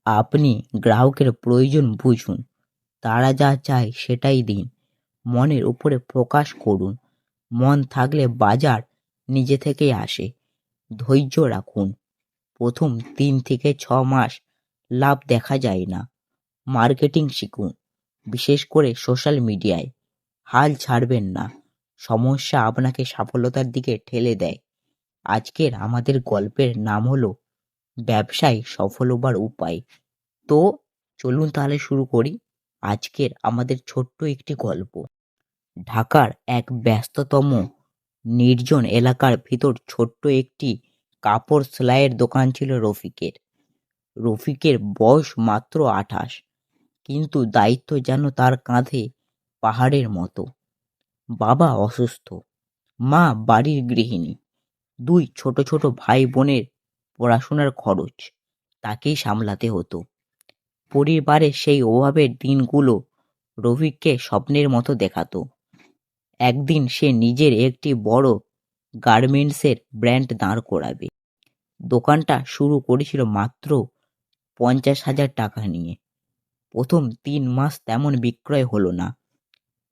আপনি গ্রাহকের প্রয়োজন বুঝুন, তারা যা চায় সেটাই দিন। মনের উপরে প্রকাশ করুন। মন থাকলে বাজার নিজে থেকেই আসে। ধৈর্য রাখুন। প্রথম 3 থেকে 6 মাস লাভ দেখা যায় না। মার্কেটিং শিখুন, বিশেষ করে সোশ্যাল মিডিয়ায়। হাল ছাড়বেন না। সমস্যা আপনাকে সফলতার দিকে ঠেলে দেয়। আজকের আমাদের গল্পের নাম হলো ব্যবসায় সফল হবার উপায়। তো চলুন তাহলে শুরু করি আজকের আমাদের ছোট্ট একটি গল্প। ঢাকার এক ব্যস্ততম নির্জন এলাকার ভিতর ছোট্ট একটি কাপড় সেলাইয়ের দোকান ছিল রফিকের। রফিকের বয়স মাত্র 28, কিন্তু দায়িত্ব যেন তার কাঁধে পাহাড়ের মতো। বাবা অসুস্থ, মা বাড়ির গৃহিণী, 2 ছোট ছোট ভাই বোনের পড়াশোনার খরচ তাকেই সামলাতে হতো। পরিবারের সেই অভাবের দিনগুলো রফিককে স্বপ্নের মতো দেখাতো। একদিন সে নিজের একটি বড় গার্মেন্টসের ব্র্যান্ড দাঁড় করাবে। দোকানটা শুরু করেছিল মাত্র 50,000 টাকা নিয়ে। প্রথম 3 মাস তেমন বিক্রয় হলো না।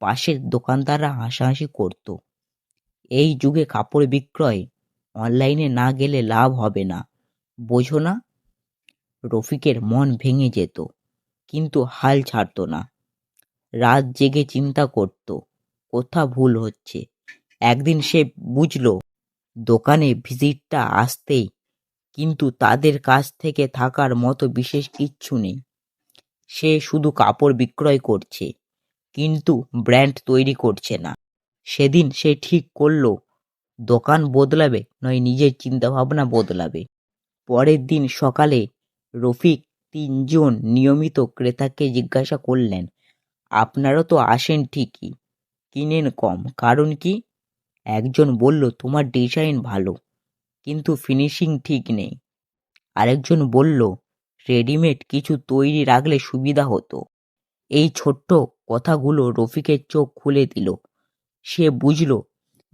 পাশের দোকানদাররা হাসাহাসি করত, এই যুগে কাপড় বিক্রয় অনলাইনে না গেলে লাভ হবে না, বোঝো না। রফিকের মন ভেঙে যেত, কিন্তু হাল ছাড়তো না। রাত জেগে চিন্তা করত কোথা ভুল হচ্ছে। একদিন সে বুঝল দোকানে ভিজিটটা আসতেই, কিন্তু তাদের কাছ থেকে থাকার মতো বিশেষ কিচ্ছু নেই। সে শুধু কাপড় বিক্রয় করছে, কিন্তু ব্র্যান্ড তৈরি করছে না। সেদিন সে ঠিক করলো দোকান বদলাবে নয় নিজের চিন্তাভাবনা বদলাবে। পরের দিন সকালে রফিক 3জন নিয়মিত ক্রেতাকে জিজ্ঞাসা করলেন, আপনারা তো আসেন ঠিকই, কিনেন কম, কারণ কি? একজন বলল, তোমার ডিজাইন ভালো, কিন্তু ফিনিশিং ঠিক নেই। আরেকজন বলল, রেডিমেড কিছু তৈরি রাখলে সুবিধা হতো। এই ছোট্ট কথাগুলো রফিকের চোখ খুলে দিল। সে বুঝল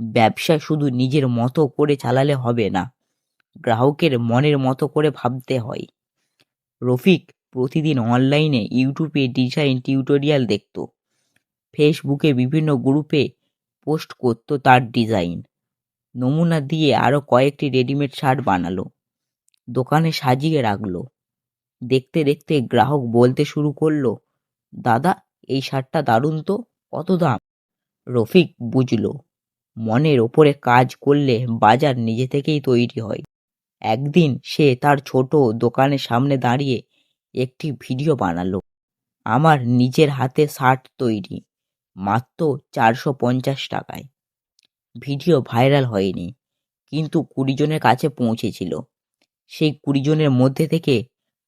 ব্যবসা শুধু নিজের মতো করে চালালে হবে না, গ্রাহকের মনের মতো করে ভাবতে হয়। রফিক প্রতিদিন অনলাইনে ইউটিউবে ডিজাইন টিউটোরিয়াল দেখত, ফেসবুকে বিভিন্ন গ্রুপে পোস্ট করত তার ডিজাইন। নমুনা দিয়ে আরো কয়েকটি রেডিমেড শার্ট বানালো, দোকানে সাজিয়ে রাখলো। দেখতে দেখতে গ্রাহক বলতে শুরু করলো, দাদা এই শার্টটা দারুণ তো, কত দাম? রফিক বুঝলো মনের ওপরে কাজ করলে বাজার নিজে থেকেই তৈরি হয়। একদিন সে তার ছোট দোকানের সামনে দাঁড়িয়ে একটি ভিডিও বানালো, আমার নিজের হাতে শার্ট তৈরি, মাত্র 450 টাকায়। ভিডিও ভাইরাল হয়নি, কিন্তু 20 জনের কাছে পৌঁছেছিল। সেই 20 জনের মধ্যে থেকে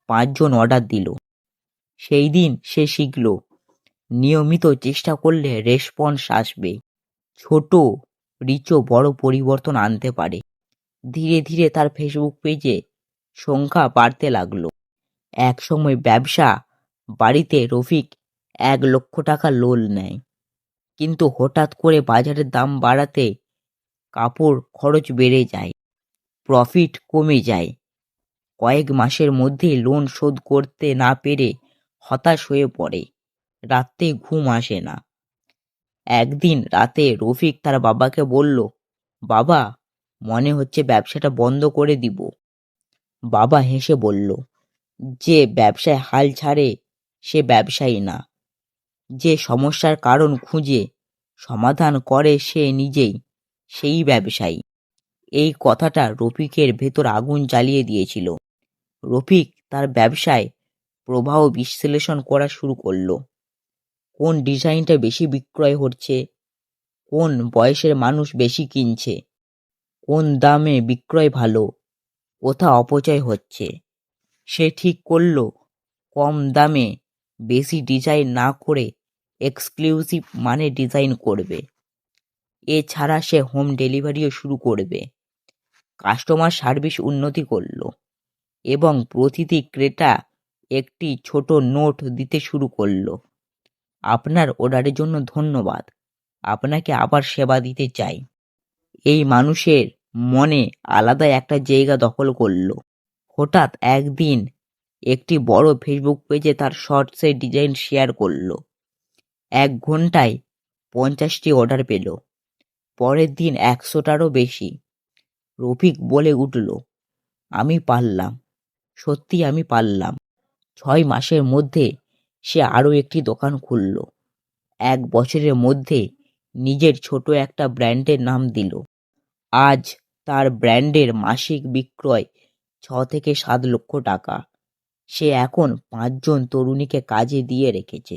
5 জন অর্ডার দিল। সেই দিন সে শিখল নিয়মিত চেষ্টা করলে রেসপন্স আসবে। ছোট রিচও বড় পরিবর্তন আনতে পারে। ধীরে ধীরে তার ফেসবুক পেজে সংখ্যা বাড়তে লাগলো। এক সময় ব্যবসা বাড়িতে রফিক 1 লক্ষ টাকা লোন নেয়, কিন্তু হঠাৎ করে বাজারের দাম বাড়াতে কাপড় খরচ বেড়ে যায়, প্রফিট কমে যায়। কয়েক মাসের মধ্যেই লোন শোধ করতে না পেরে হতাশ হয়ে পড়ে। রাতে ঘুম আসে না। একদিন রাতে রফিক তার বাবাকে বলল, বাবা, মনে হচ্ছে ব্যবসাটা বন্ধ করে দিব। বাবা হেসে বলল, যে ব্যবসায় হাল ছাড়ে সে ব্যবসায়ী না, যে সমস্যার কারণ খুঁজে সমাধান করে সে নিজেই সেই ব্যবসায়ী। এই কথাটা রফিকের ভেতর আগুন জ্বালিয়ে দিয়েছিল। রফিক তার ব্যবসায় প্রবাহ বিশ্লেষণ করা শুরু করলো। কোন ডিজাইনটা বেশি বিক্রয় হচ্ছে, কোন বয়সের মানুষ বেশি কিনছে, কোন দামে বিক্রয় ভালো, কোথা অপচয় হচ্ছে। সে ঠিক করলো কম দামে বেশি ডিজাইন না করে এক্সক্লুসিভ মানে ডিজাইন করবে। এছাড়া সে হোম ডেলিভারিও শুরু করবে। কাস্টমার সার্ভিস উন্নতি করলো এবং প্রতিটি ক্রেতা একটি ছোট নোট দিতে শুরু করলো, আপনার অর্ডারের জন্য ধন্যবাদ, আপনাকে আবার সেবা দিতে চাই। এই মানুষের মনে আলাদা একটা জায়গা দখল করলো। হঠাৎ একদিন একটি বড় ফেসবুক পেজে তার শর্টসের ডিজাইন শেয়ার করলো। 1 ঘন্টায় 50টি অর্ডার পেল। পরের দিন 100টারও বেশি। রফিক বলে উঠল, আমি পারলাম, সত্যি আমি পারলাম। 6 মাসের মধ্যে সে আরও একটি দোকান খুলল। 1 বছরের মধ্যে নিজের ছোট একটা ব্র্যান্ডের নাম দিল। আজ তার ব্র্যান্ডের মাসিক বিক্রয় 6 থেকে 7 লক্ষ টাকা। সে এখন 5 জন তরুণীকে কাজে দিয়ে রেখেছে।